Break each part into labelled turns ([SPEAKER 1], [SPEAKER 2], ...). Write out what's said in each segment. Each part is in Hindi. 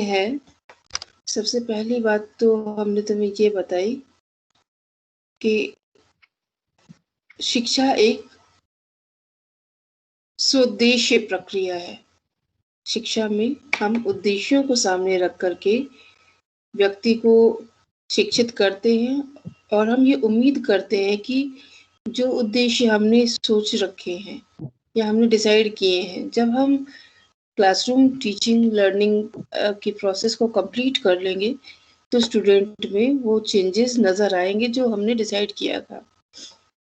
[SPEAKER 1] है, सबसे पहली बात तो हमने तुम्हें ये बताई कि शिक्षा एक स्वोद्देश्य प्रक्रिया है। शिक्षा में हम उद्देश्यों को सामने रख करके व्यक्ति को शिक्षित करते हैं और हम ये उम्मीद करते हैं कि जो उद्देश्य हमने सोच रखे हैं या हमने डिसाइड किए हैं, जब हम क्लासरूम टीचिंग लर्निंग की प्रोसेस को कंप्लीट कर लेंगे तो स्टूडेंट में वो चेंजेस नजर आएंगे जो हमने डिसाइड किया था।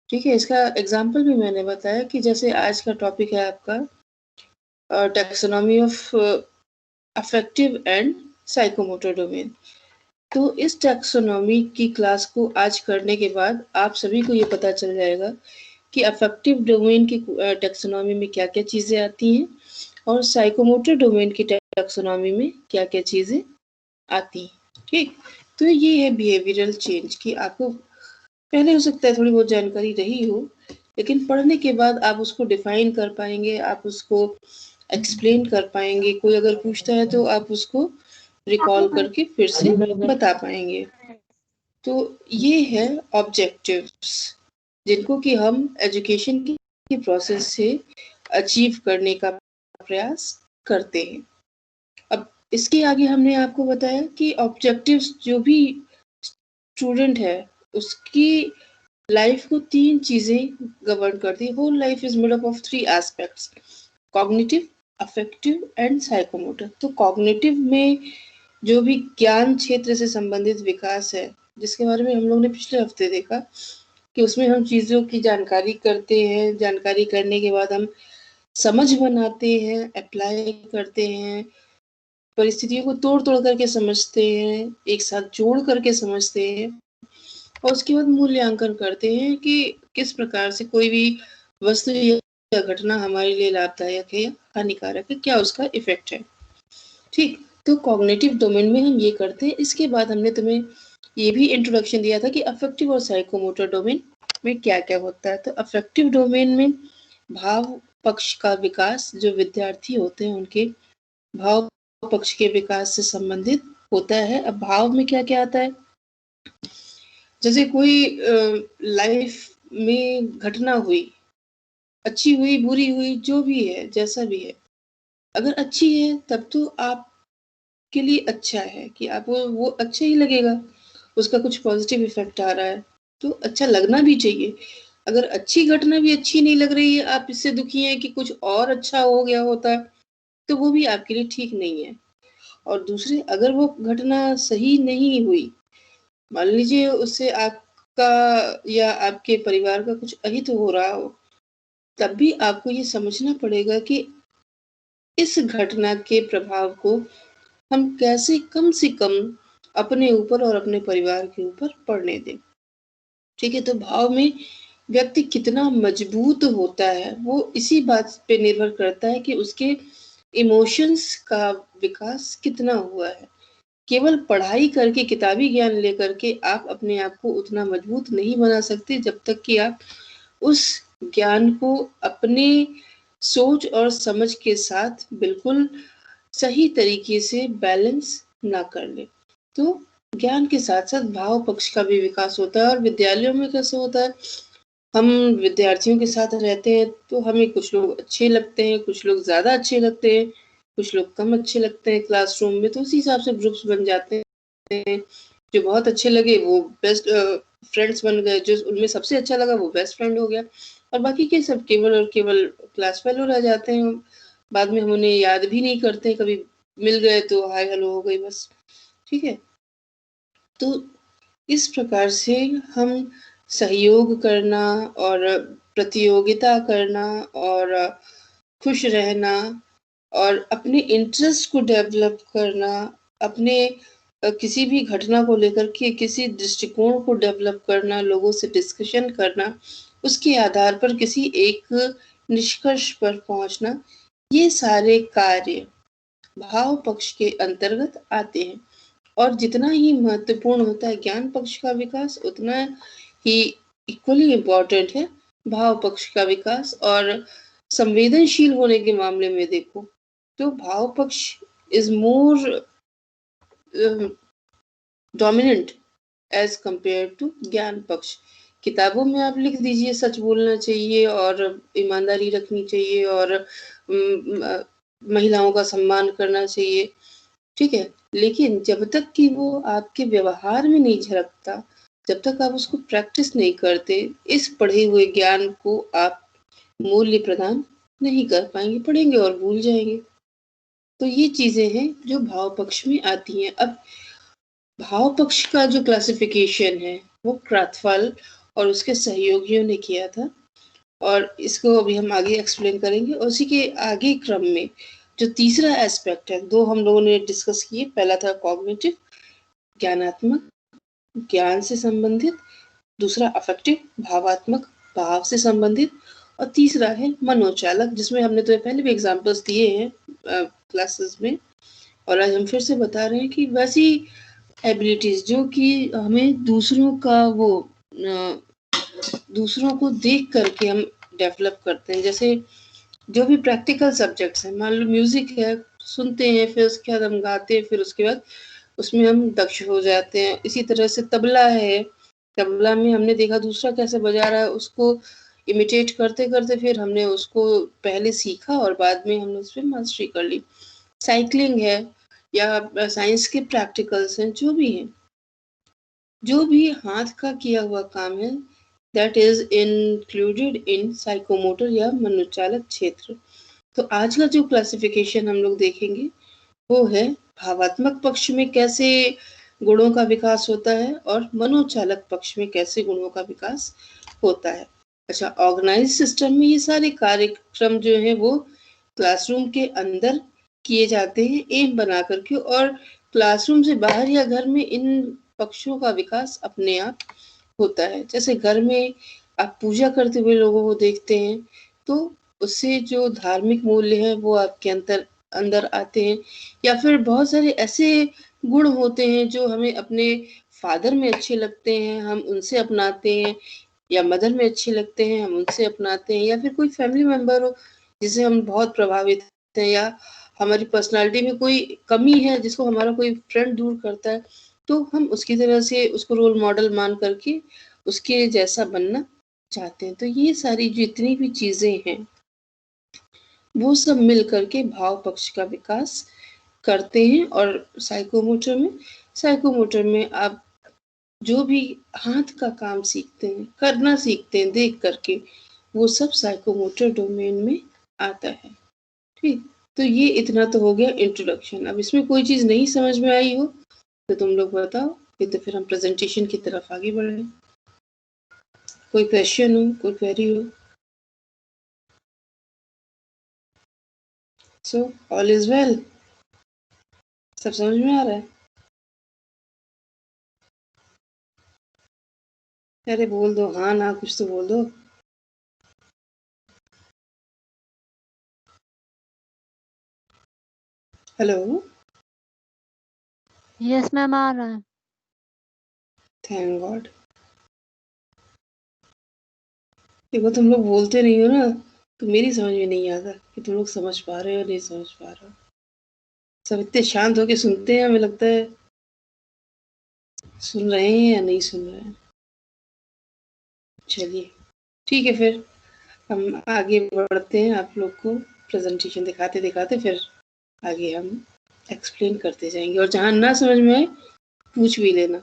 [SPEAKER 1] ठीक है, इसका एग्जाम्पल भी मैंने बताया कि जैसे आज का टॉपिक है आपका taxonomy of affective and psychomotor domain. तो इस टैक्सोनॉमी की क्लास को आज करने के बाद आप सभी को ये पता चल जाएगा कि अफेक्टिव डोमेन की टैक्सोनॉमी में क्या क्या चीजें आती हैं और साइकोमोटर डोमेन की टैक्सोनॉमी में क्या क्या चीजें आती हैं। ठीक, तो ये है बिहेवियरल चेंज की आपको पहले हो सकता है थोड़ी बहुत जानकारी रही हो, लेकिन पढ़ने के बाद आप उसको डिफाइन कर पाएंगे, आप उसको एक्सप्लेन कर पाएंगे। कोई अगर पूछता है तो आप उसको रिकॉल करके फिर से बता पाएंगे। तो ये है ऑब्जेक्टिव्स जिनको कि हम एजुकेशन की प्रोसेस से अचीव करने का प्रयास करते हैं। अब इसके आगे हमने आपको बताया कि ऑब्जेक्टिव्स जो भी स्टूडेंट है उसकी लाइफ को तीन चीजें गवर्न करती है। Whole life is made up of three aspects, cognitive, affective and psychomotor. तो कॉग्निटिव में जो भी ज्ञान क्षेत्र से संबंधित विकास है, जिसके बारे में हम लोग ने पिछले हफ्ते देखा कि उसमें हम चीजों की जानकारी करते हैं, जानकारी करने के बाद हम समझ बनाते हैं, अप्लाई करते हैं, परिस्थितियों को तोड़ तोड़ करके समझते हैं, एक साथ जोड़ करके समझते हैं और उसके बाद मूल्यांकन करते हैं कि किस प्रकार से कोई भी वस्तु या घटना हमारे लिए लाभदायक है या हानिकारक है, क्या उसका इफेक्ट है। ठीक, तो कॉग्निटिव डोमेन में हम ये करते हैं। इसके बाद हमने तुम्हें ये भी इंट्रोडक्शन दिया था कि अफेक्टिव और साइकोमोटर डोमेन में क्या क्या होता है। तो अफेक्टिव डोमेन में भाव पक्ष का विकास, जो विद्यार्थी होते हैं उनके भाव पक्ष के विकास से संबंधित होता है। अब भाव में क्या क्या आता है, जैसे कोई लाइफ में घटना हुई, अच्छी हुई बुरी हुई, जो भी है जैसा भी है, अगर अच्छी है तब तो आपके लिए अच्छा है कि आपको वो अच्छा ही लगेगा, उसका कुछ पॉजिटिव इफेक्ट आ रहा है तो अच्छा लगना भी चाहिए। अगर अच्छी घटना भी अच्छी नहीं लग रही है, आप इससे दुखी हैं कि कुछ और अच्छा हो गया होता, तो वो भी आपके लिए ठीक नहीं है। और दूसरे, अगर वो घटना सही नहीं हुई, मान लीजिए उससे आपका या आपके परिवार का कुछ अहित हो रहा हो, तब भी आपको ये समझना पड़ेगा कि इस घटना के प्रभाव को हम कैसे कम से कम अपने ऊपर और अपने परिवार के ऊपर पड़ने दें। ठीक है, तो भाव में व्यक्ति कितना मजबूत होता है वो इसी बात पे निर्भर करता है कि उसके इमोशंस का विकास कितना हुआ है। केवल पढ़ाई करके, किताबी ज्ञान लेकर के आप अपने आप को उतना मजबूत नहीं बना सकते जब तक कि आप उस ज्ञान को अपने सोच और समझ के साथ बिल्कुल सही तरीके से बैलेंस ना कर ले। तो ज्ञान के साथ साथ भाव पक्ष का भी विकास होता है। और विद्यालयों में कैसे होता है, हम विद्यार्थियों के साथ रहते हैं तो हमें कुछ लोग अच्छे लगते हैं, कुछ लोग ज्यादा अच्छे लगते हैं, कुछ लोग कम अच्छे लगते हैं क्लासरूम में, तो उसी हिसाब से ग्रुप्स बन जाते हैं। जो बहुत अच्छे लगे वो बेस्ट फ्रेंड्स बन गए, जो उनमें सबसे अच्छा लगा वो बेस्ट फ्रेंड हो गया, और बाकी के सब केवल और केवल क्लास फेलो रह जाते हैं। बाद में हम उन्हें याद भी नहीं करते, कभी मिल गए तो हाय हेलो हो गई बस। ठीक है, तो इस प्रकार से हम सहयोग करना और प्रतियोगिता करना और खुश रहना और अपने इंटरेस्ट को डेवलप करना, अपने किसी भी घटना को लेकर के किसी दृष्टिकोण को डेवलप करना, लोगों से डिस्कशन करना, उसके आधार पर किसी एक निष्कर्ष पर पहुंचना, ये सारे कार्य भाव पक्ष के अंतर्गत आते हैं। और जितना ही महत्वपूर्ण होता है ज्ञान पक्ष का विकास, उतना ही इक्वली इम्पोर्टेंट है भाव पक्ष का विकास। और संवेदनशील होने के मामले में देखो तो भाव पक्ष is more dominant as compare to ज्ञान पक्ष। किताबों में आप लिख दीजिए सच बोलना चाहिए और ईमानदारी रखनी चाहिए और महिलाओं का सम्मान करना चाहिए, ठीक है, लेकिन जब तक कि वो आपके व्यवहार में नहीं झलकता, जब तक आप उसको प्रैक्टिस नहीं करते, इस पढ़े हुए ज्ञान को आप मूल्य प्रदान नहीं कर पाएंगे, पढ़ेंगे और भूल जाएंगे। तो ये चीजें हैं जो भाव पक्ष में आती हैं। अब भाव पक्ष का जो क्लासिफिकेशन है वो क्राथवाल और उसके सहयोगियों ने किया था, और इसको अभी हम आगे एक्सप्लेन करेंगे। और उसी के आगे क्रम में जो तीसरा एस्पेक्ट है, दो हम लोगों ने डिस्कस किए, पहला था कॉग्निटिव, ज्ञानात्मक, ज्ञान से संबंधित, दूसरा अफेक्टिव, भावात्मक, भाव से संबंधित, और तीसरा है मनोचालक, जिसमें हमने तो पहले भी एग्जांपल्स दिए हैं क्लासेस में, और आज हम फिर से बता रहे हैं कि वैसी एबिलिटीज जो कि हमें दूसरों का वो दूसरों को देख करके हम डेवलप करते हैं। जैसे जो भी प्रैक्टिकल सब्जेक्ट्स हैं, मान लो म्यूजिक है, सुनते हैं, फिर उसके बाद हम गाते हैं, फिर उसके बाद उसमें हम दक्ष हो जाते हैं। इसी तरह से तबला है, तबला में हमने देखा दूसरा कैसे बजा रहा है, उसको इमिटेट करते करते फिर हमने उसको पहले सीखा और बाद में हमने उस पर मास्टरी कर ली। साइकिलिंग है या साइंस के प्रैक्टिकल्स हैं, जो भी हैं, जो भी हाथ का किया हुआ काम है, that is included in psychomotor या मनोचालक क्षेत्र। तो आज का जो क्लासिफिकेशन हम लोग देखेंगे वो है भावात्मक पक्ष में कैसे गुणों का विकास होता है और मनोचालक पक्ष में कैसे गुणों का विकास होता है। अच्छा, ऑर्गेनाइज सिस्टम में ये सारे कार्यक्रम जो है वो क्लासरूम के अंदर किए जाते हैं एम बना करके, और क्लासरूम से बाहर या घर में इन पक्षों का विकास अपने आप होता है। जैसे घर में आप पूजा करते हुए लोगों को देखते हैं, तो उससे जो धार्मिक मूल्य है वो आपके अंदर आते हैं, या फिर बहुत सारे ऐसे गुण होते हैं जो हमें अपने फादर में अच्छे लगते हैं, हम उनसे अपनाते हैं, या मदर में अच्छे लगते हैं, हम उनसे अपनाते हैं, या फिर कोई फैमिली मेंबर हो जिसे हम बहुत प्रभावित हैं, या हमारी पर्सनालिटी में कोई कमी है जिसको हमारा कोई फ्रेंड दूर करता है, तो हम उसकी तरह से उसको रोल मॉडल मान करके उसके जैसा बनना चाहते हैं। तो ये सारी जितनी भी चीजें हैं वो सब मिल करके भाव पक्ष का विकास करते हैं। और साइकोमोटर में आप जो भी हाथ का काम सीखते हैं, करना सीखते हैं देख करके, वो सब साइकोमोटर डोमेन में आता है। ठीक, तो ये इतना तो हो गया इंट्रोडक्शन। अब इसमें कोई चीज नहीं समझ में आई हो तो तुम लोग बताओ, ये तो फिर हम प्रेजेंटेशन की तरफ आगे बढ़े। कोई क्वेश्चन हो, कोई क्वेरी हो? सो ऑल इज वेल, सब समझ में आ रहा है? अरे बोल दो, हाँ ना, कुछ तो बोल दो। हेलो,
[SPEAKER 2] यस मैम, आ रहा है।
[SPEAKER 1] Thank God. देखो तुम लोग बोलते नहीं हो ना, तो मेरी समझ में नहीं आता कि तुम लोग समझ पा रहे हो नहीं समझ पा रहे हो। सब इतने शांत होके सुनते हैं, हमें लगता है सुन रहे हैं या नहीं सुन रहे हैं। चलिए ठीक है, फिर हम आगे बढ़ते हैं। आप लोग को प्रेजेंटेशन दिखाते दिखाते फिर आगे हम एक्सप्लेन करते जाएंगे, और जहां ना समझ में आए पूछ भी लेना।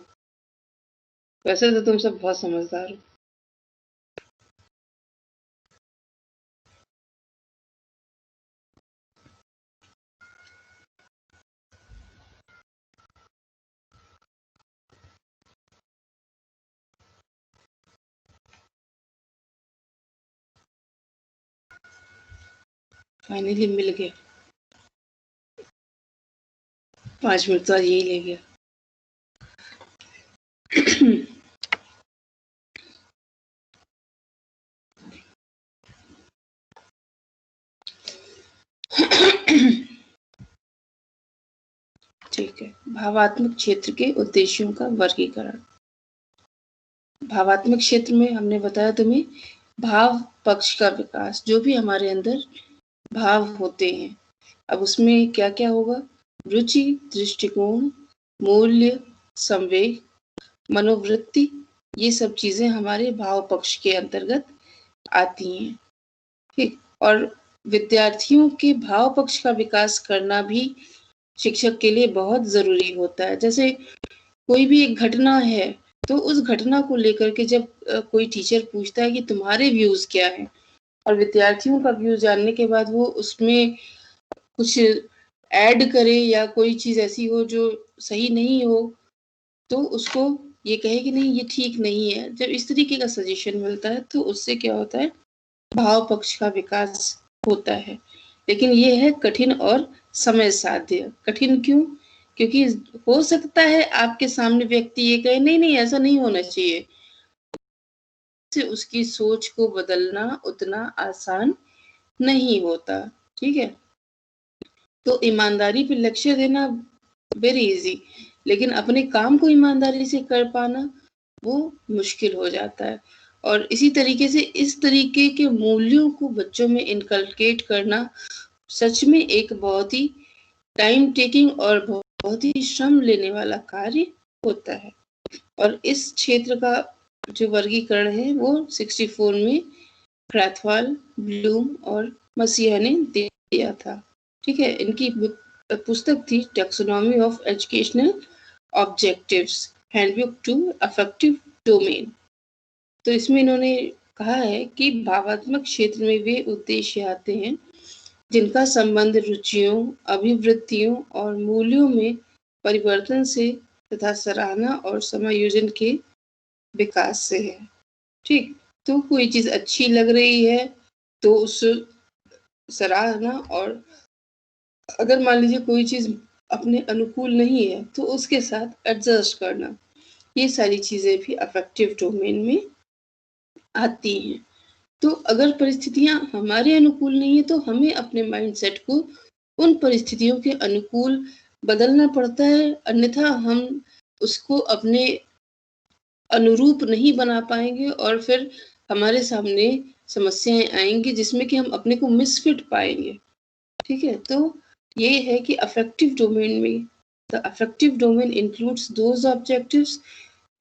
[SPEAKER 1] वैसे तो तुम सब बहुत समझदार हो। फाइनली मिल गया, 5 मिनट तो आज यही ले गया। ठीक है, भावात्मक क्षेत्र के उद्देश्यों का वर्गीकरण। भावात्मक क्षेत्र में हमने बताया तुम्हें भाव पक्ष का विकास, जो भी हमारे अंदर भाव होते हैं। अब उसमें क्या क्या होगा? रुचि, दृष्टिकोण, मूल्य, संवेग, मनोवृत्ति, ये सब चीजें हमारे भाव पक्ष के अंतर्गत आती हैं। ठीक, और विद्यार्थियों के भाव पक्ष का विकास करना भी शिक्षक के लिए बहुत जरूरी होता है। जैसे कोई भी एक घटना है तो उस घटना को लेकर के जब कोई टीचर पूछता है कि तुम्हारे व्यूज क्या हैं, और विद्यार्थियों का व्यू जानने के बाद वो उसमें कुछ ऐड करे या कोई चीज ऐसी हो जो सही नहीं हो, तो उसको ये कहे कि नहीं ये ठीक नहीं है। जब इस तरीके का सजेशन मिलता है तो उससे क्या होता है, भाव पक्ष का विकास होता है। लेकिन ये है कठिन और समय साध्य। कठिन क्यों? क्योंकि हो सकता है आपके सामने व्यक्ति ये कहे नहीं नहीं ऐसा नहीं होना चाहिए, से उसकी सोच को बदलना उतना आसान नहीं होता। ठीक है, तो ईमानदारी पे लक्ष्य देना वेरी इजी, लेकिन अपने काम को ईमानदारी से कर पाना वो मुश्किल हो जाता है। और इसी तरीके से इस तरीके के मूल्यों को बच्चों में इनकलकेट करना सच में एक बहुत ही टाइम टेकिंग और बहुत ही श्रम लेने वाला कार्य होता है। और इस क्षेत्र का जो वर्गीकरण है वो 64 में क्रैथवाल, ब्लूम और मसीहा ने दिया था। ठीक है, इनकी पुस्तक थी taxonomy of educational objectives, handbook two affective domain. तो इसमें इन्होंने कहा है कि भावात्मक क्षेत्र में वे उद्देश्य आते हैं जिनका संबंध रुचियों, अभिवृत्तियों और मूल्यों में परिवर्तन से तथा सराहना और समायोजन के विकास से है। ठीक, तो कोई चीज अच्छी लग रही है तो उस सराहना, और अगर मान लीजिए कोई चीज अपने अनुकूल नहीं है तो उसके साथ एडजस्ट करना, ये सारी चीजें भी अफेक्टिव डोमेन में आती हैं। तो अगर परिस्थितियां हमारे अनुकूल नहीं है तो हमें अपने माइंडसेट को उन परिस्थितियों के अनुकूल बदलना पड़ता है, अन्यथा हम उसको अपने अनुरूप नहीं बना पाएंगे और फिर हमारे सामने समस्याएं आएंगी जिसमें कि हम अपने को मिसफिट पाएंगे। ठीक है, तो ये है कि अफेक्टिव डोमेन में the affective domain includes those objectives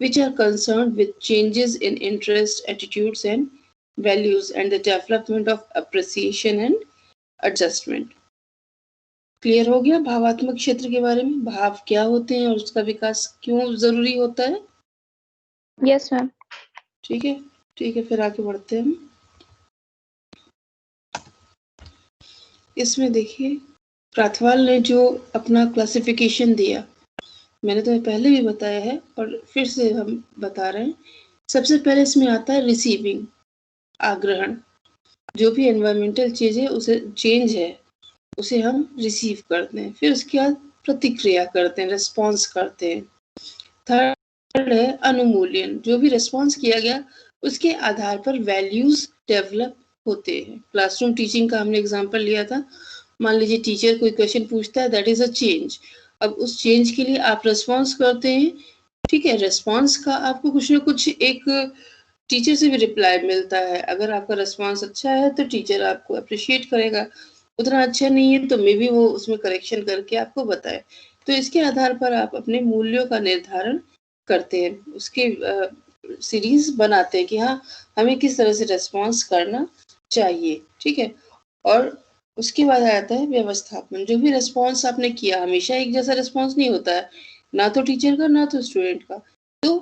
[SPEAKER 1] which are concerned with changes in interest, attitudes and values and the development of appreciation and adjustment. Clear हो गया भावात्मक क्षेत्र के बारे में, भाव क्या होते हैं और उसका विकास क्यों जरूरी होता है?
[SPEAKER 2] Yes ma'am.
[SPEAKER 1] ठीक है, ठीक है, फिर आगे बढ़ते हैं। इसमें देखिए क्रैथवाल ने जो अपना क्लासिफिकेशन दिया, मैंने तुम्हें पहले भी बताया है और फिर से हम बता रहे हैं। सबसे पहले इसमें आता है रिसीविंग, आग्रहण। जो भी एनवायरमेंटल चीज है उसे चेंज है उसे हम रिसीव करते हैं। फिर उसके बाद प्रतिक्रिया करते हैं, रिस्पॉन्स करते हैं। थर्ड है अनुमूल्यन, जो भी रिस्पॉन्स किया गया उसके आधार पर वैल्यूज डेवलप होते हैं। क्लासरूम टीचिंग का हमने एग्जांपल लिया था। मान लीजिए टीचर कोई क्वेश्चन पूछता है, दैट इज अ चेंज। अब उस चेंज के लिए आप रिस्पॉन्स करते हैं। ठीक है, रिस्पॉन्स का आपको कुछ ना कुछ एक टीचर से भी रिप्लाई मिलता है। अगर आपका रिस्पॉन्स अच्छा है तो टीचर आपको अप्रिशिएट करेगा, उतना अच्छा नहीं है तो मे बी वो उसमें करेक्शन करके आपको बताए। तो इसके आधार पर आप अपने मूल्यों का निर्धारण करते हैं, उसके सीरीज बनाते हैं कि हाँ हमें किस तरह से रिस्पॉन्स करना चाहिए। ठीक है, और उसके बाद आता है व्यवस्थापन। जो भी रिस्पॉन्स आपने किया, हमेशा एक जैसा रिस्पॉन्स नहीं होता है, ना तो टीचर का ना तो स्टूडेंट का। तो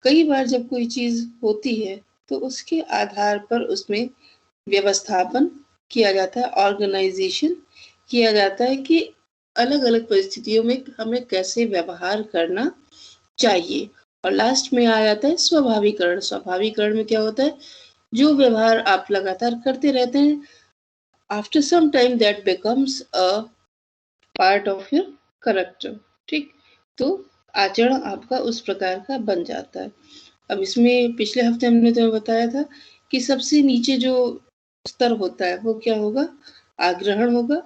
[SPEAKER 1] कई बार जब कोई चीज होती है तो उसके आधार पर उसमें व्यवस्थापन किया जाता है, ऑर्गेनाइजेशन किया जाता है कि अलग अलग परिस्थितियों में हमें कैसे व्यवहार करना चाहिए। और लास्ट में आ जाता है स्वाभाविकरण। स्वाभाविकरण में क्या होता है, जो व्यवहार आप लगातार करते रहते हैं, after some time that becomes a part of your character. ठीक, तो आचरण आपका उस प्रकार का बन जाता है। अब इसमें पिछले हफ्ते हमने तुम्हें बताया था कि सबसे नीचे जो स्तर होता है वो क्या होगा, आग्रहण होगा,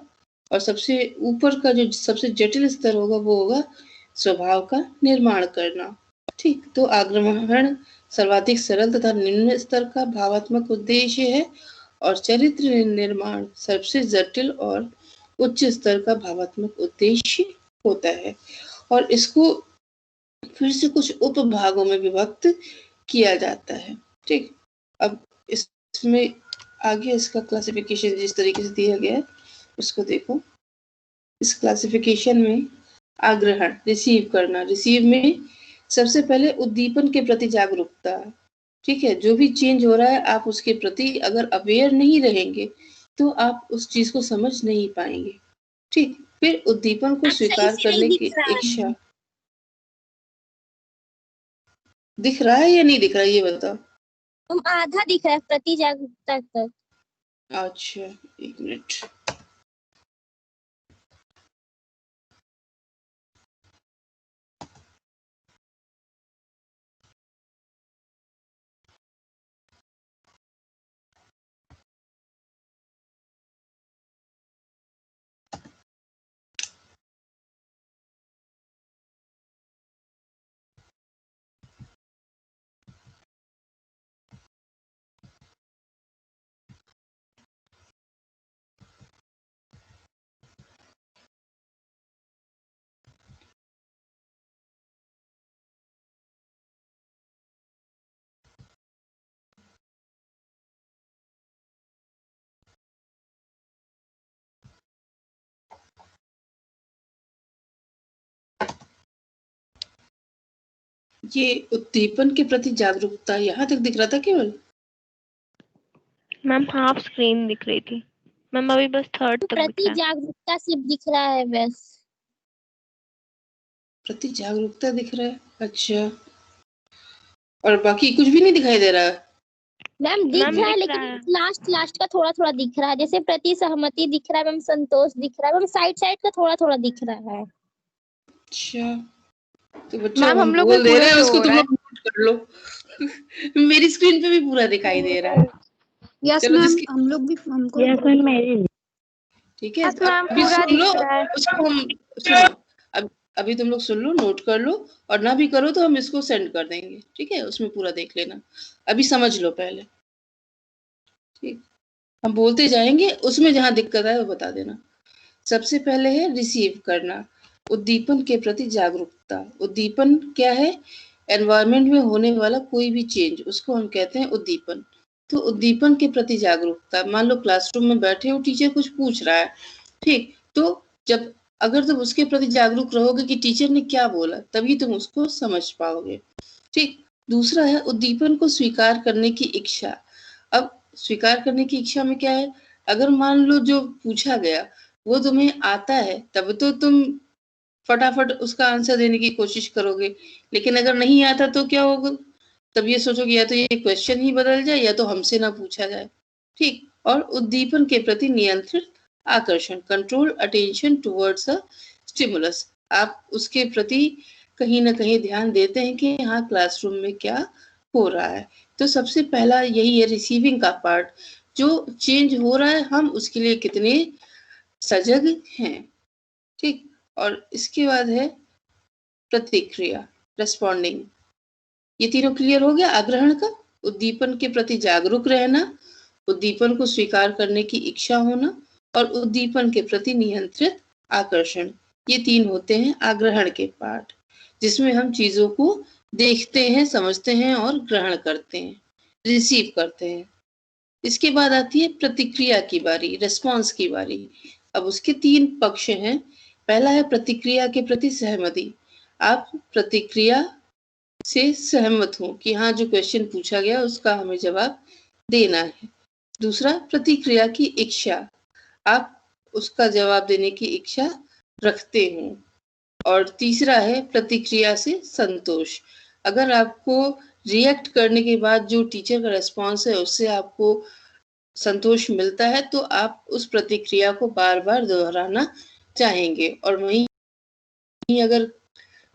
[SPEAKER 1] और सबसे ऊपर का जो सबसे जटिल स्तर होगा वो होगा स्वभाव का निर्माण करना। ठीक, तो आग्रहण सर्वाधिक सरल तथा निम्न स्तर का भावात्मक उद्देश्य है और चरित्र निर्माण सबसे जटिल और उच्च स्तर का भावात्मक उद्देश्य होता है। और इसको फिर से कुछ उपभागों में विभक्त किया जाता है। ठीक, अब इसमें आगे इसका क्लासिफिकेशन जिस तरीके से दिया गया है उसको देखो। इस क्लासिफिकेशन में आग्रहण, रिसीव करना, रिसीव में सबसे पहले उद्दीपन के प्रति जागरूकता। ठीक है, जो भी चेंज हो रहा है आप उसके प्रति अगर अवेयर नहीं रहेंगे तो आप उस चीज को समझ नहीं पाएंगे। ठीक, फिर उद्दीपन को स्वीकार करने की इच्छा। दिख रहा है या नहीं दिख रहा है ये बताओ।
[SPEAKER 2] आधा दिख रहा है प्रति जागरूकता तक।
[SPEAKER 1] अच्छा, एक मिनट। ये उद्दीपन के प्रति जागरूकता यहाँ तक दिख रहा था केवल।
[SPEAKER 3] मैम हाफ स्क्रीन दिख रही थी मैम, अभी बस थर्ड तक दिख
[SPEAKER 2] प्रति
[SPEAKER 3] रहा है।
[SPEAKER 2] जागरूकता सिर्फ दिख रहा है बस।
[SPEAKER 1] प्रति जागरूकता दिख रहा है, अच्छा, और बाकी कुछ भी नहीं दिखाई दे रहा है।
[SPEAKER 2] मैम दिख
[SPEAKER 3] मैम,
[SPEAKER 2] रहा है
[SPEAKER 3] दिख
[SPEAKER 2] लेकिन
[SPEAKER 3] रहा है।
[SPEAKER 2] लास्ट का थोड़ा थोड़ा दिख रहा है, जैसे प्रति सहमति दिख रहा है मैम, संतोष दिख रहा है मैम, साइड का थोड़ा थोड़ा दिख रहा है।
[SPEAKER 1] अच्छा, तो बच्चों
[SPEAKER 3] मैम,
[SPEAKER 1] हम
[SPEAKER 3] हम लोग
[SPEAKER 1] बोल
[SPEAKER 3] भी
[SPEAKER 1] दे रहे
[SPEAKER 3] पूरा
[SPEAKER 1] हैं
[SPEAKER 3] शो
[SPEAKER 1] उसको
[SPEAKER 3] हो
[SPEAKER 1] तुम
[SPEAKER 3] रहा है।
[SPEAKER 1] लोग नोट कर लो। मेरी स्क्रीन पे भी पूरा दिखाई दे रहा है।
[SPEAKER 4] यस
[SPEAKER 1] चलो
[SPEAKER 4] मैम,
[SPEAKER 1] जिसकी
[SPEAKER 4] हम लोग भी हमको
[SPEAKER 5] यस मैम मेरी।
[SPEAKER 1] ठीक है,
[SPEAKER 3] यस मैम,
[SPEAKER 1] अभी
[SPEAKER 3] पूरा
[SPEAKER 1] सुन लो,
[SPEAKER 3] दिख रहा है।
[SPEAKER 1] उसको हम सुनो, अब अभी तुम लोग सुन लो, नोट कर लो, और ना भी करो तो हम इसको सेंड कर देंगे। ठीक है, उसमें पूरा देख लेना, अभी समझ लो पहले। ठीक, हम बोलते जाएंगे, उसमें जहां दिक्कत आए वो बता देना। सबसे पहले है रिसीव करना, उद्दीपन के प्रति जागरूकता। उद्दीपन क्या है? एनवायरनमेंट में होने वाला कोई भी चेंज, उसको हम कहते हैं उद्दीपन। तो उद्दीपन के प्रति जागरूकता, मान लो क्लासरूम में बैठे हो, टीचर कुछ पूछ रहा है, ठीक, तो जब अगर तुम उसके प्रति जागरूक रहोगे कि टीचर ने क्या बोला, तभी तुम उसको समझ पाओगे। ठीक, दूसरा है उद्दीपन को स्वीकार करने की इच्छा। अब स्वीकार करने की इच्छा में क्या है? अगर मान लो जो पूछा गया वो तुम्हें आता है तब तो तुम फटाफट उसका आंसर देने की कोशिश करोगे, लेकिन अगर नहीं आता तो क्या होगा? तब ये सोचोगे या तो ये क्वेश्चन ही बदल जाए या तो हमसे ना पूछा जाए। ठीक, और उद्दीपन के प्रति नियंत्रित आकर्षण, control attention towards a stimulus. आप उसके प्रति कहीं ना कहीं ध्यान देते हैं कि हाँ क्लासरूम में क्या हो रहा है। तो सबसे पहला यही है रिसीविंग का पार्ट, जो चेंज हो रहा है हम उसके लिए कितने सजग हैं। ठीक, और इसके बाद है प्रतिक्रिया, रेस्पॉन्डिंग। ये तीनों क्लियर हो गया। आग्रहण का, उद्दीपन के प्रति जागरूक रहना, उद्दीपन को स्वीकार करने की इच्छा होना, और उद्दीपन के प्रति नियंत्रित आकर्षण। ये तीन होते हैं आग्रहण के पार्ट, जिसमें हम चीजों को देखते हैं, समझते हैं और ग्रहण करते हैं, रिसीव करते हैं। इसके बाद आती है प्रतिक्रिया की बारी, रेस्पॉन्स की बारी। अब उसके तीन पक्ष हैं। पहला है प्रतिक्रिया के प्रति सहमति, आप प्रतिक्रिया से सहमत हो कि हाँ जो क्वेश्चन पूछा गया उसका हमें जवाब देना है। दूसरा प्रतिक्रिया की इच्छा, आप उसका जवाब देने की इच्छा रखते हो। और तीसरा है प्रतिक्रिया से संतोष, अगर आपको रिएक्ट करने के बाद जो टीचर का रेस्पॉन्स है उससे आपको संतोष मिलता है तो आप उस प्रतिक्रिया को बार बार दोहराना चाहेंगे। और वहीं अगर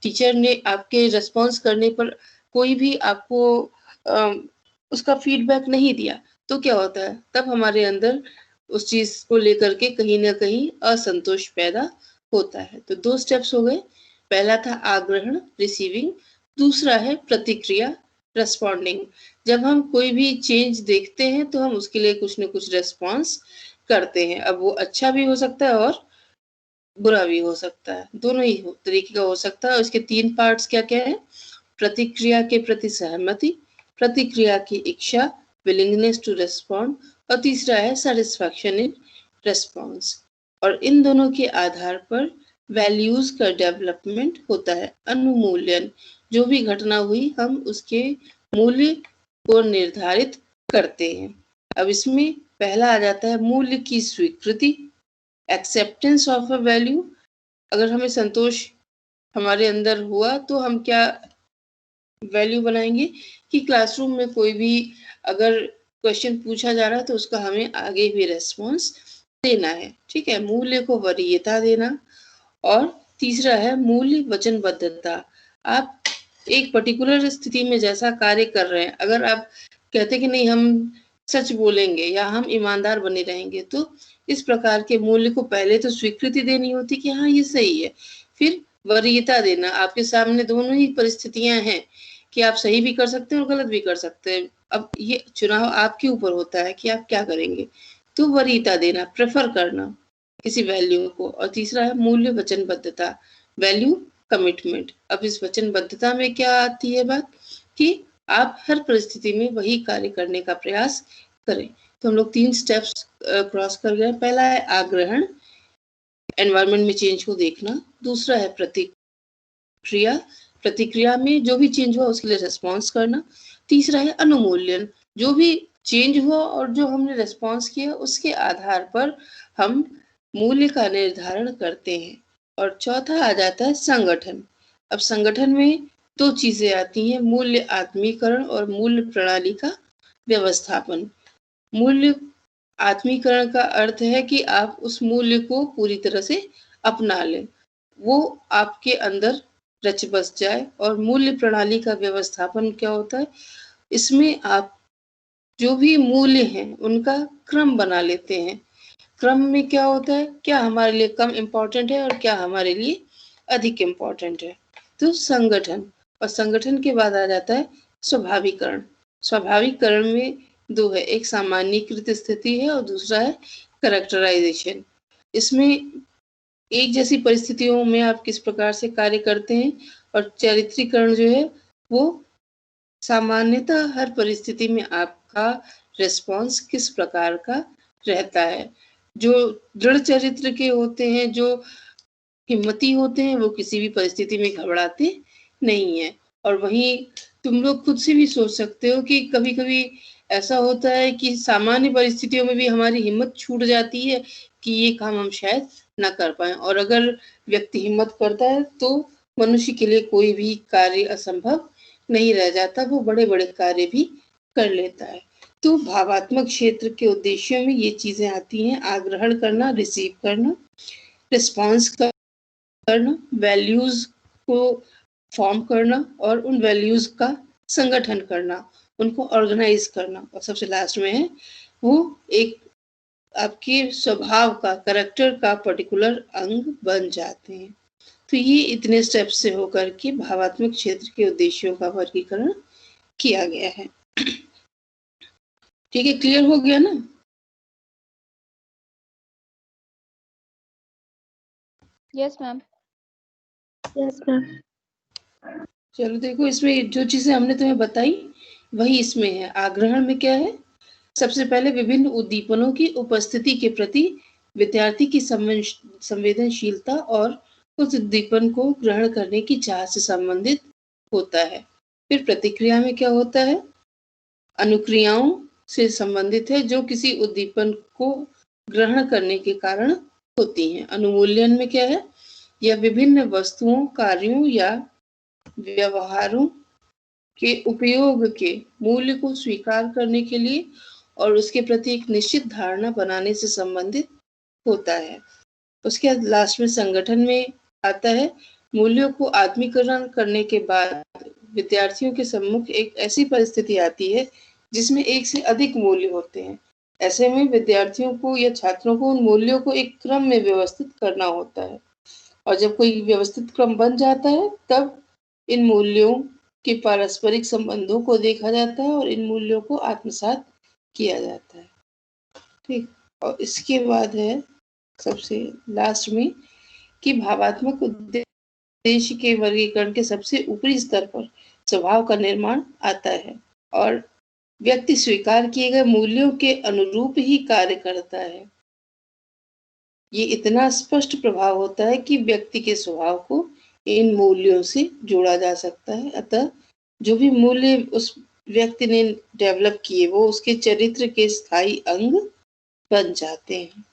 [SPEAKER 1] टीचर ने आपके रेस्पॉन्स करने पर कोई भी आपको उसका फीडबैक नहीं दिया तो क्या होता है? तब हमारे अंदर उस चीज को लेकर के कहीं ना कहीं असंतोष पैदा होता है। तो दो स्टेप्स हो गए, पहला था आग्रहण, रिसीविंग, दूसरा है प्रतिक्रिया, रेस्पॉन्डिंग। जब हम कोई भी चेंज देखते हैं तो हम उसके लिए कुछ न कुछ रेस्पॉन्स करते हैं। अब वो अच्छा भी हो सकता है और बुरा भी हो सकता है, दोनों ही तरीके का हो सकता है। और इसके 3 पार्ट्स क्या क्या है? प्रतिक्रिया के प्रति सहमति, प्रतिक्रिया की इच्छा, विलिंगनेस टू रेस्पॉन्ड, और तीसरा है सेटिस्फैक्शन इन रेस्पॉन्स। और इन दोनों के आधार पर वैल्यूज का डेवलपमेंट होता है, अनुमूल्यन। जो भी घटना हुई हम उसके मूल्य को निर्धारित करते हैं। अब इसमें पहला आ जाता है मूल्य की स्वीकृति, एक्सेप्टेंस ऑफ अ वैल्यू। अगर हमें संतोष हमारे अंदर हुआ तो हम क्या वैल्यू बनाएंगे कि क्लासरूम में कोई भी अगर क्वेश्चन पूछा जा रहा है तो उसका हमें आगे भी रेस्पॉन्स देना है। ठीक है, मूल्य को वरीयता देना। और तीसरा है मूल्य वचनबद्धता। आप एक पर्टिकुलर स्थिति में जैसा कार्य कर रहे हैं, अगर आप कहते कि नहीं हम सच बोलेंगे या हम ईमानदार बने रहेंगे, तो इस प्रकार के मूल्य को पहले तो स्वीकृति देनी होती कि हाँ ये सही है, फिर वरीयता देना। आपके सामने दोनों ही परिस्थितियां हैं कि आप सही भी कर सकते हैं और गलत भी कर सकते हैं। अब ये चुनाव आपके ऊपर होता है कि आप क्या करेंगे। तो वरीयता देना, प्रेफर करना किसी वैल्यू को। और तीसरा है मूल्य वचनबद्धता, वैल्यू कमिटमेंट। अब इस वचनबद्धता में क्या आती है बात कि आप हर परिस्थिति में वही कार्य करने का प्रयास करें। तो हम लोग 3 स्टेप्स क्रॉस कर गए। पहला है आग्रहण, एनवायरनमेंट में चेंज को देखना। दूसरा है प्रतिक्रिया, प्रतिक्रिया में जो भी चेंज हुआ उसके लिए रिस्पॉन्स करना। तीसरा है अनुमूल्यन, जो भी चेंज हुआ और जो हमने रिस्पॉन्स किया उसके आधार पर हम मूल्य का निर्धारण करते हैं। और चौथा आ जाता है संगठन। अब संगठन में 2 चीजें आती हैं, मूल्य आत्मीकरण और मूल्य प्रणाली का व्यवस्थापन। मूल्य आत्मीकरण का अर्थ है कि आप उस मूल्य को पूरी तरह से अपना लें, वो आपके अंदर रच बस जाए। और मूल्य प्रणाली का व्यवस्थापन क्या होता है? इसमें आप जो भी मूल्य हैं उनका क्रम बना लेते हैं। क्रम में क्या होता है, क्या हमारे लिए कम इम्पोर्टेंट है और क्या हमारे लिए अधिक इम्पोर्टेंट है। तो संगठन, और संगठन के बाद आ जाता है स्वाभाविकरण। स्वाभाविकरण में 2 है, एक सामान्यीकृत स्थिति है और दूसरा है कैरेक्टराइजेशन। इसमें एक जैसी परिस्थितियों में आप किस प्रकार से कार्य करते हैं। और चरित्रीकरण जो है वो सामान्यतः हर परिस्थिति में आपका रिस्पॉन्स किस प्रकार का रहता है। जो दृढ़ चरित्र के होते हैं, जो हिम्मती होते हैं, वो किसी भी परिस्थिति में घबराते नहीं है। और वहीं तुम लोग खुद से भी सोच सकते हो कि कभी कभी ऐसा होता है कि सामान्य परिस्थितियों में भी हमारी हिम्मत छूट जाती है कि ये काम हम शायद ना कर पाए। और अगर व्यक्ति हिम्मत करता है तो मनुष्य के लिए कोई भी कार्य असंभव नहीं रह जाता, वो बड़े बड़े कार्य भी कर लेता है। तो भावात्मक क्षेत्र के उद्देश्यों में ये चीजें आती हैं, आग्रहण करना, रिसीव करना, रिस्पॉन्स करना, वैल्यूज को फॉर्म करना और उन वैल्यूज का संगठन करना, उनको ऑर्गेनाइज करना। और सबसे लास्ट में है वो एक आपके स्वभाव का, कैरेक्टर का पर्टिकुलर अंग बन जाते हैं। तो ये इतने स्टेप्स से होकर के भावात्मक क्षेत्र के उद्देश्यों का वर्गीकरण किया गया है। ठीक है, क्लियर हो गया ना?
[SPEAKER 2] Yes ma'am.
[SPEAKER 3] Yes ma'am.
[SPEAKER 1] चलो देखो, इसमें जो चीजें हमने तुम्हें बताई वही इसमें है। आग्रहण में क्या है? सबसे पहले विभिन्न उद्दीपनों की उपस्थिति के प्रति विद्यार्थी की संवेदनशीलता और उस उद्दीपन को ग्रहण करने की चाह से संबंधित होता है। फिर प्रतिक्रिया में क्या होता है? अनुक्रियाओं से संबंधित है जो किसी उद्दीपन को ग्रहण करने के कारण होती हैं। अनुमूल्यन में क्या है? यह विभिन्न वस्तुओं, कार्यों या व्यवहारों के उपयोग के मूल्य को स्वीकार करने के लिए और उसके प्रति एक निश्चित धारणा बनाने से संबंधित होता है। उसके बाद लास्ट में संगठन में आता है, मूल्यों को आत्मीकरण करने के बाद विद्यार्थियों के सम्मुख एक ऐसी परिस्थिति आती है जिसमें एक से अधिक मूल्य होते हैं। ऐसे में विद्यार्थियों को या छात्रों को उन मूल्यों को एक क्रम में व्यवस्थित करना होता है। और जब कोई व्यवस्थित क्रम बन जाता है तब इन मूल्यों के पारस्परिक संबंधों को देखा जाता है और इन मूल्यों को आत्मसात किया जाता है। ठीक, और इसके बाद है सबसे लास्ट में कि भावात्मक उद्देश्य के वर्गीकरण के सबसे ऊपरी स्तर पर स्वभाव का निर्माण आता है और व्यक्ति स्वीकार किए गए मूल्यों के अनुरूप ही कार्य करता है। ये इतना स्पष्ट प्रभाव होता है कि व्यक्ति के स्वभाव को इन मूल्यों से जोड़ा जा सकता है। अतः जो भी मूल्य उस व्यक्ति ने डेवलप किए वो उसके चरित्र के स्थायी अंग बन जाते हैं।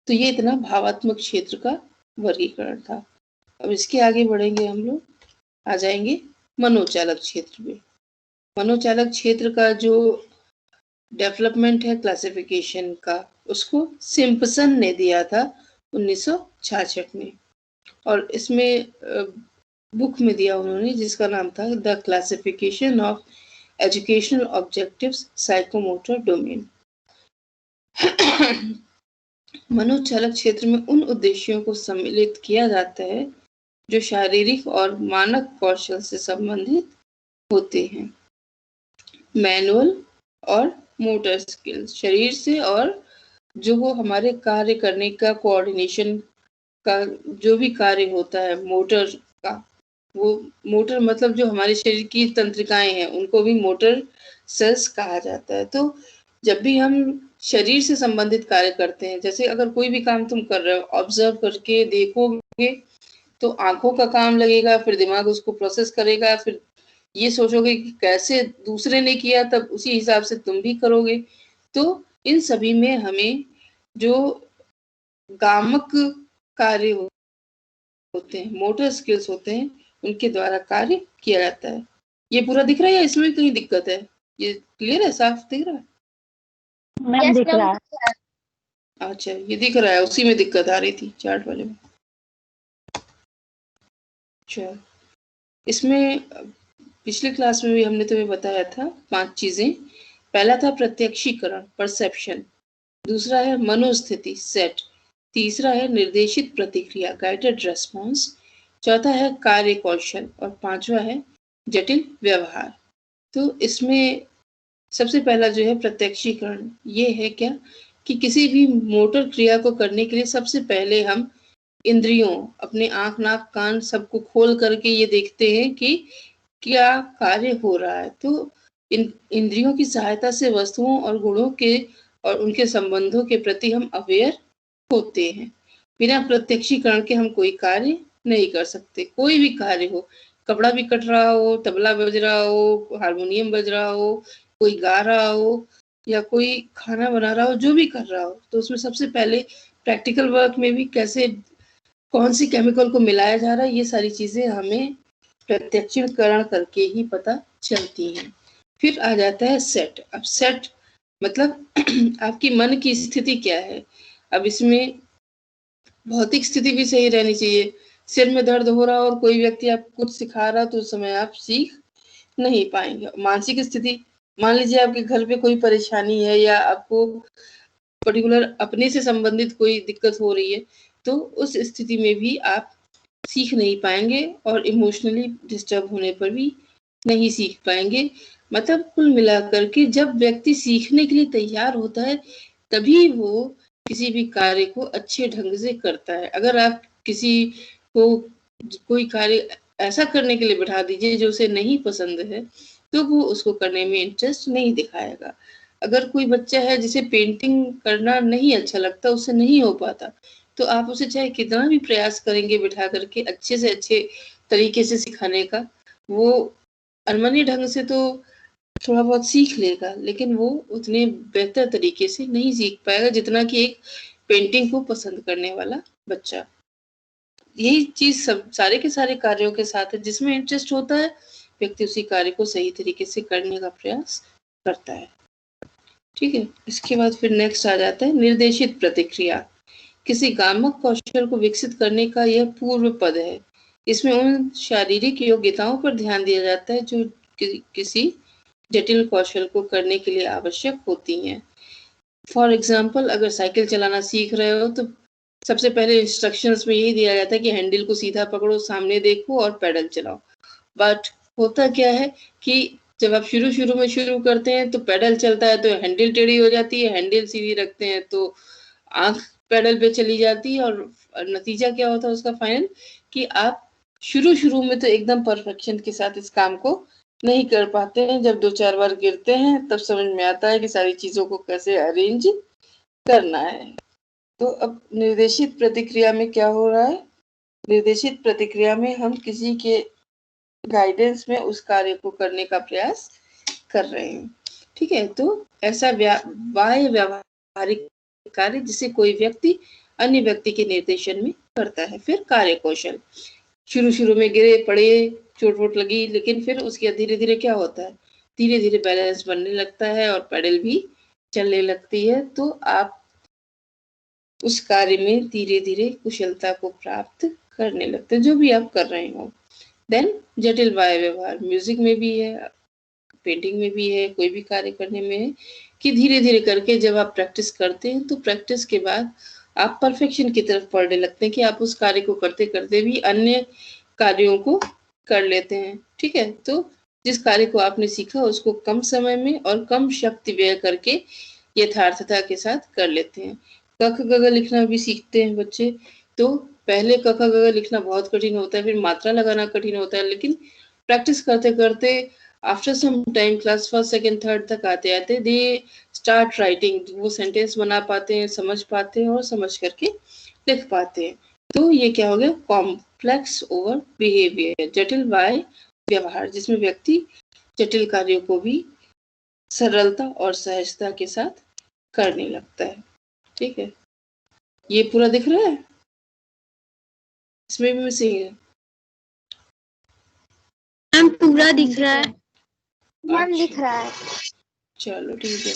[SPEAKER 1] तो ये इतना भावात्मक क्षेत्र का वर्गीकरण था। अब इसके आगे बढ़ेंगे, हम लोग आ जाएंगे मनोचालक क्षेत्र में। मनोचालक क्षेत्र का जो डेवलपमेंट है क्लासिफिकेशन का, उसको सिम्पसन ने दिया था 1966 में, और इसमें बुक में दिया उन्होंने जिसका नाम था the classification of educational objectives psychomotor domain. मनोचालक क्षेत्र में उन उद्देश्यों को सम्मिलित किया जाता है जो शारीरिक और मानक कौशल से संबंधित होते हैं। मैनुअल और मोटर स्किल्स, शरीर से, और जो वो हमारे कार्य करने का कोऑर्डिनेशन का जो भी कार्य होता है मोटर का, वो मोटर मतलब जो हमारे शरीर की तंत्रिकाएं हैं उनको भी मोटर सेल्स कहा जाता है। तो जब भी हम शरीर से संबंधित कार्य करते हैं, जैसे अगर कोई भी काम तुम कर रहे हो, ऑब्जर्व करके देखोगे तो आंखों का काम लगेगा, फिर दिमाग उसको प्रोसेस करेगा, फिर ये सोचोगे कि कैसे दूसरे ने किया, तब उसी हिसाब से तुम भी करोगे। तो इन सभी में हमें जो गामक कार्य होते हैं, मोटर स्किल्स होते हैं, उनके द्वारा कार्य किया जाता है। ये पूरा दिख रहा है या इसमें कहीं दिक्कत है? ये क्लियर है, साफ दिख रहा है?
[SPEAKER 2] Yes,
[SPEAKER 3] दिख रहा
[SPEAKER 2] ma'am.
[SPEAKER 3] है।
[SPEAKER 1] अच्छा, ये दिख रहा है, उसी में दिक्कत आ रही थी चार्ट वाले में। अच्छा, इसमें पिछले क्लास में भी हमने तुम्हें बताया था 5 चीजें। पहला था प्रत्यक्षीकरण, परसेप्शन। दूसरा है मनोस्थिति, सेट। तीसरा है निर्देशित प्रतिक्रिया, गाइडेड रेस्पॉन्स। चौथा है कार्य कौशल, और पांचवा है जटिल व्यवहार। तो इसमें सबसे पहला जो है प्रत्यक्षीकरण, ये है क्या कि किसी भी मोटर क्रिया को करने के लिए सबसे पहले हम इंद्रियों, अपने आंख, नाक, कान सबको खोल करके ये देखते हैं कि क्या कार्य हो रहा है। तो इंद्रियों की सहायता से वस्तुओं और गुणों के और उनके संबंधों के प्रति हम अवेयर होते हैं। बिना प्रत्यक्षीकरण के हम कोई कार्य नहीं कर सकते। कोई भी कार्य हो, कपड़ा भी कट रहा हो, तबला बज रहा हो, हारमोनियम बज रहा हो, कोई गा रहा हो, या कोई खाना बना रहा हो, जो भी कर रहा हो, तो उसमें सबसे पहले प्रैक्टिकल वर्क में भी कैसे कौन सी केमिकल को मिलाया जा रहा है, ये सारी चीजें हमें प्रत्यक्षीकरण करके ही पता चलती हैं। फिर आ जाता है सेट। अब सेट मतलब आपकी मन की स्थिति क्या है। अब इसमें भौतिक स्थिति भी सही रहनी चाहिए। सिर में दर्द हो रहा और कोई व्यक्ति आपको कुछ सिखा रहा, तो उस समय आप सीख नहीं पाएंगे। मानसिक स्थिति, मान लीजिए आपके घर पे कोई परेशानी है या आपको पर्टिकुलर अपने से संबंधित कोई दिक्कत हो रही है, तो उस स्थिति में भी आप सीख नहीं पाएंगे और इमोशनली डिस्टर्ब होने पर भी नहीं सीख पाएंगे। मतलब कुल मिलाकर के जब व्यक्ति सीखने के लिए तैयार होता है तभी वो किसी भी कार्य को अच्छे ढंग से करता है। अगर आप किसी को कोई कार्य ऐसा करने के लिए बैठा दीजिए जो उसे नहीं पसंद है, तो वो उसको करने में इंटरेस्ट नहीं दिखाएगा। अगर कोई बच्चा है जिसे पेंटिंग करना नहीं अच्छा लगता, उससे नहीं हो पाता, तो आप उसे चाहे कितना भी प्रयास करेंगे बिठा करके अच्छे से अच्छे तरीके से सिखाने का, वो अनमनी ढंग से तो थोड़ा बहुत सीख लेगा, लेकिन वो उतने बेहतर तरीके से नहीं सीख पाएगा जितना कि एक पेंटिंग को पसंद करने वाला बच्चा। यही चीज सब सारे के सारे कार्यों के साथ है। जिसमें इंटरेस्ट होता है व्यक्ति उसी कार्य को सही तरीके से करने का प्रयास करता है। ठीक है, इसके बाद फिर नेक्स्ट आ जाता है निर्देशित प्रतिक्रिया। किसी गामक कौशल को विकसित करने का यह पूर्व पद है। इसमें उन शारीरिक योग्यताओं पर ध्यान दिया जाता है जो किसी जटिल कौशल को करने के लिए आवश्यक होती हैं। फॉर एग्जाम्पल, अगर साइकिल चलाना सीख रहे हो तो सबसे पहले इंस्ट्रक्शंस में यही दिया जाता है कि हैंडल को सीधा पकड़ो, सामने देखो और पैडल चलाओ। बट होता क्या है कि जब आप शुरू में शुरू करते हैं तो पैडल चलता है तो हैंडल टेढ़ी हो जाती है, हैंडल सीधी रखते हैं तो आंख पेडल पे चली जाती है, और नतीजा क्या होता है उसका फाइनल, कि आप शुरू में तो एकदम परफेक्शन के साथ इस काम को नहीं कर पाते हैं। जब 2-4 बार गिरते हैं तब समझ में आता है कि सारी चीजों को कैसे अरेंज करना है। तो अब निर्देशित प्रतिक्रिया में क्या हो रहा है? निर्देशित प्रतिक्रिया में हम किसी के गाइडेंस में उस कार्य को करने का प्रयास कर रहे हैं। ठीक है, तो ऐसा बाह्य व्यावहारिक कार्य जिसे कोई व्यक्ति अन्य व्यक्ति के निर्देशन में करता है। फिर कार्य कौशल, शुरू में गिरे पड़े, चोट वोट लगी, लेकिन फिर उसके धीरे धीरे क्या होता है, धीरे धीरे बैलेंस बनने लगता है और पेडल भी चलने लगती है। तो आप उस कार्य में धीरे धीरे कुशलता को प्राप्त करने लगते हैं, जो भी आप कर रहे हो। देन जटिल बाह्य व्यवहार, म्यूजिक में भी है, पेंटिंग में भी है, कोई भी कार्य करने में है, कि धीरे धीरे करके जब आप प्रैक्टिस करते हैं तो प्रैक्टिस के बाद आप परफेक्शन की तरफ बढ़ने लगते हैं, कि आप उस कार्य को करते करते भी अन्य कार्यों को कर लेते हैं। ठीक है, तो जिस कार्य को आपने सीखा उसको कम समय में और कम शक्ति व्यय करके यथार्थता के साथ कर लेते हैं। क ख ग घ लिखना भी सीखते हैं बच्चे, तो पहले क ख ग घ लिखना बहुत कठिन होता है, फिर मात्रा लगाना कठिन होता है, लेकिन प्रैक्टिस करते करते after some time class 1st 2nd 3rd तक आते आते दे स्टार्ट राइटिंग, वो सेंटेंस बना पाते हैं, समझ पाते हैं और समझ करके लिख पाते हैं। तो ये क्या हो गया, कॉम्प्लेक्स ओवर बिहेवियर, जटिल बाह्य व्यवहार, जिसमें व्यक्ति जटिल कार्यों को भी सरलता और सहजता के साथ करने लगता है। ठीक है, ये पूरा दिख रहा है, इसमें भी मिसिंग है?
[SPEAKER 4] मैम पूरा दिख रहा है।
[SPEAKER 2] मैम दिख रहा है।
[SPEAKER 1] चलो ठीक है।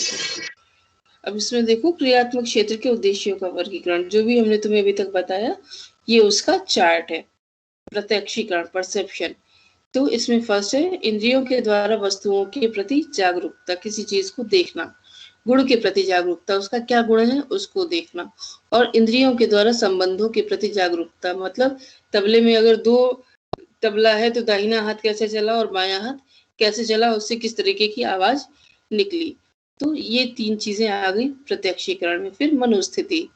[SPEAKER 1] अब इसमें देखो क्रियात्मक क्षेत्र के उद्देश्यों का वर्गीकरण, जो भी हमने तुम्हें अभी तक बताया ये उसका चार्ट है। प्रत्यक्षीकरण, परसेप्शन, तो इसमें फर्स्ट है इंद्रियों के द्वारा वस्तुओं के प्रति जागरूकता, किसी चीज को देखना, गुण के प्रति जागरूकता, उसका क्या गुण है उसको देखना, और इंद्रियों के द्वारा संबंधों के प्रति जागरूकता, मतलब तबले में अगर 2 तबला है तो दाहिना हाथ कैसे चला और बायां हाथ कैसे चला, उससे किस तरीके की आवाज निकली। तो ये 3 चीजें आ गई प्रत्यक्षीकरण में। फिर मनोस्थिति,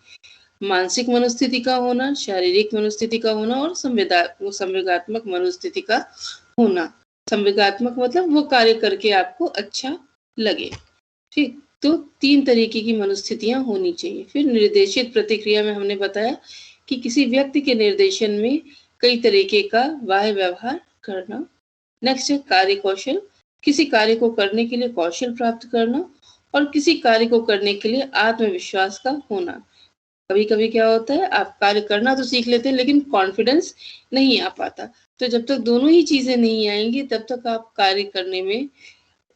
[SPEAKER 1] मानसिक मनोस्थिति का होना, शारीरिक मनोस्थिति का होना और संवेगात्मक मनोस्थिति का होना। संवेगात्मक मतलब वो कार्य करके आपको अच्छा लगे। ठीक, तो 3 तरीके की मनोस्थितियां होनी चाहिए। फिर निर्देशित प्रतिक्रिया में हमने बताया कि किसी व्यक्ति के निर्देशन में कई तरीके का बाह्य व्यवहार करना। नेक्स्ट है कार्य कौशल, किसी कार्य को करने के लिए कौशल प्राप्त करना और किसी कार्य को करने के लिए आत्मविश्वास का होना। कभी कभी क्या होता है, आप कार्य करना तो सीख लेते हैं लेकिन कॉन्फिडेंस नहीं आ पाता, तो जब तक दोनों ही चीजें नहीं आएंगी तब तक आप कार्य करने में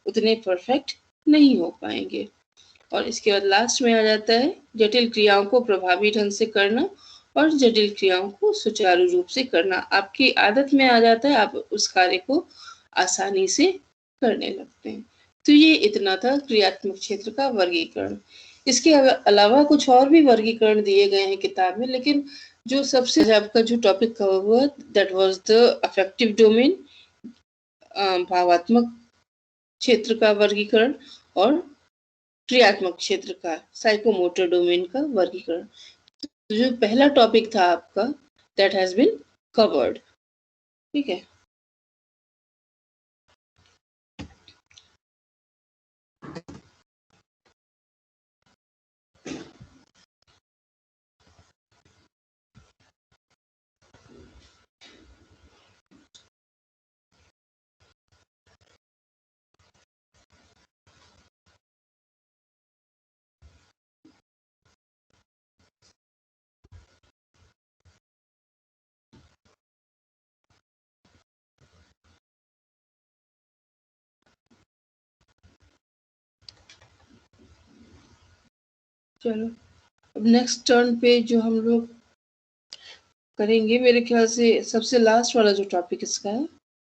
[SPEAKER 1] उतने परफेक्ट नहीं हो पाएंगे। और इसके बाद लास्ट में आ जाता है जटिल क्रियाओं को प्रभावी ढंग से करना और जटिल क्रियाओं को सुचारू रूप से करना। आपकी आदत में आ जाता है, आप उस कार्य को आसानी से करने लगते हैं। तो ये इतना था क्रियात्मक क्षेत्र का वर्गीकरण। इसके अलावा कुछ और भी वर्गीकरण दिए गए हैं किताब में, लेकिन जो सबसे आपका जो टॉपिक कवर हुआ that was the affective domain, भावात्मक क्षेत्र का वर्गीकरण, और क्रियात्मक क्षेत्र का साइकोमोटर डोमेन का वर्गीकरण। तो जो पहला टॉपिक था आपका दैट हैज बीन कवर्ड। ठीक है, चलो अब नेक्स्ट टर्न पे जो हम लोग करेंगे, मेरे ख्याल से सबसे लास्ट वाला जो टॉपिक इसका है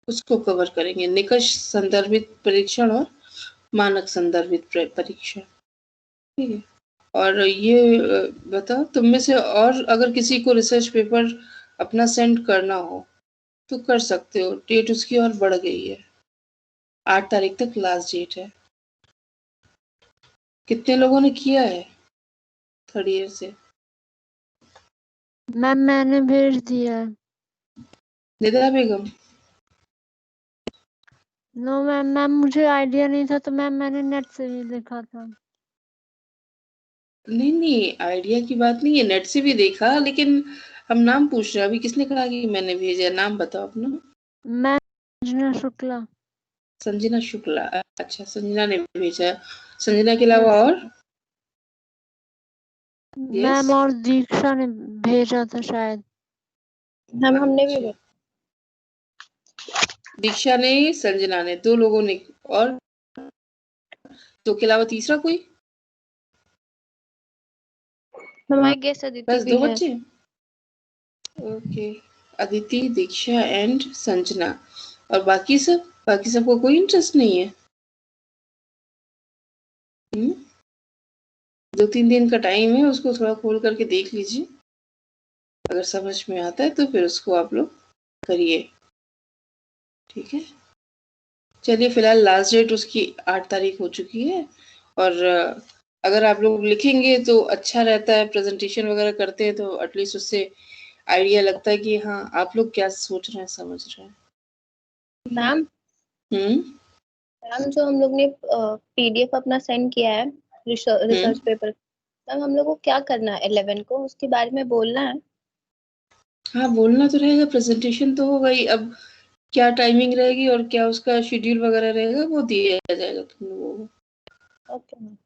[SPEAKER 1] उसको कवर करेंगे, निकष संदर्भित परीक्षण और मानक संदर्भित परीक्षण। ठीक है, और ये बताओ तुम में से और अगर किसी को रिसर्च पेपर अपना सेंड करना हो तो कर सकते हो, डेट उसकी और बढ़ गई है, 8 तारीख तक लास्ट डेट है। कितने लोगों ने किया है 3rd ईयर से?
[SPEAKER 4] मैम मैंने भेज दिया है।
[SPEAKER 1] निदा बेगम,
[SPEAKER 4] नो मैम, मुझे आइडिया नहीं था तो मैम मैंने नेट से भी देखा था।
[SPEAKER 1] नहीं नहीं, आइडिया की बात नहीं है, नेट से भी देखा, लेकिन हम नाम पूछ रहे हैं। अभी किसने कहा कि मैंने भेजा? नाम बताओ अपना।
[SPEAKER 4] मैम संजना शुक्ला।
[SPEAKER 1] संजना शुक्ला, अच्छा, संजना ने भेजा। संजना के अलावा और?
[SPEAKER 4] मैम और दीक्षा ने भेजा था शायद।
[SPEAKER 2] मैम हमने भी
[SPEAKER 1] अच्छा। दीक्षा ने, संजना ने, 2 लोगों ने। और 2 के अलावा तीसरा कोई?
[SPEAKER 2] मैम आई गेस अदिति
[SPEAKER 1] बस
[SPEAKER 2] भी
[SPEAKER 1] 2
[SPEAKER 2] है।
[SPEAKER 1] बच्चे? Okay, Aditi, Diksha and Sanjana. और बाकी सबको कोई इंटरेस्ट नहीं है? 2-3 दिन का टाइम है, उसको थोड़ा खोल करके देख लीजिए। अगर समझ में आता है तो फिर उसको आप लोग करिए, ठीक है। चलिए, फिलहाल लास्ट डेट उसकी 8 तारीख हो चुकी है। और अगर आप लोग लिखेंगे तो अच्छा रहता है, प्रेजेंटेशन वगैरह करते हैं तो एटलीस्ट उससे आइडिया लगता है कि हाँ आप लोग क्या सोच रहे हैं, समझ रहे हैं।
[SPEAKER 2] मैम जो हम लोग ने पीडीएफ अपना सेंड किया है रिसर्च पेपर, मैम हम लोग को क्या करना है 11 को, उसके बारे में बोलना है।
[SPEAKER 1] हाँ, बोलना तो रहेगा, प्रेजेंटेशन तो होगा ही। अब क्या टाइमिंग रहेगी और क्या उसका शेड्यूल वगैरह रहेगा वो दिया जाएगा तुम लोगों को।
[SPEAKER 2] Okay ma'am.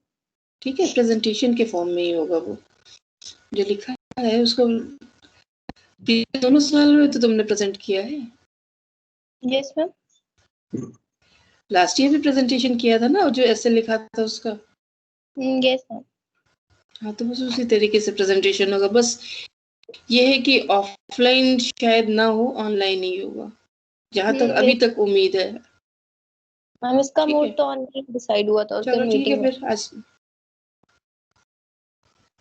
[SPEAKER 1] ठीक है, प्रेजेंटेशन के फॉर्म में ही होगा वो जो लिखा है उसको। दोनों साल में तो तुमने प्रेजेंट किया है?
[SPEAKER 2] Yes ma'am.
[SPEAKER 1] लास्ट ईयर भी प्रेजेंटेशन किया था ना, जो ऐसे लिखा था उसका।
[SPEAKER 2] Yes ma'am.
[SPEAKER 1] हाँ, तो बस उसी तरीके से प्रेजेंटेशन होगा। बस ये है कि ऑफलाइन शायद ना हो, ऑनलाइन ही होगा, जहां तक अभी तक उम्मीद है।
[SPEAKER 2] मैम इसका
[SPEAKER 1] ठीक
[SPEAKER 2] मोड
[SPEAKER 1] है,
[SPEAKER 2] तो ऑनलाइन डिसाइड हुआ था उस दिन
[SPEAKER 1] चलो ठीक है
[SPEAKER 2] मीटिंग में।
[SPEAKER 1] फिर आज।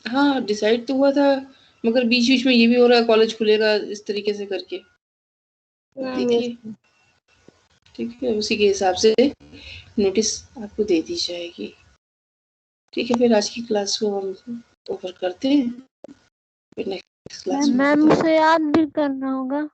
[SPEAKER 1] हाँ, डिसाइड तो हुआ था, मगर बीच बीच में ये भी हो रहा है कॉलेज खुलेगा इस तरीके से करके। देखिए, ठीक है, उसी के हिसाब से नोटिस आपको दे दी जाएगी। ठीक है, फिर आज की क्लास को हम ओवर करते हैं, फिर नेक्स्ट क्लास में
[SPEAKER 4] मैम
[SPEAKER 1] मिलते हैं।
[SPEAKER 4] उसे याद भी करना होगा।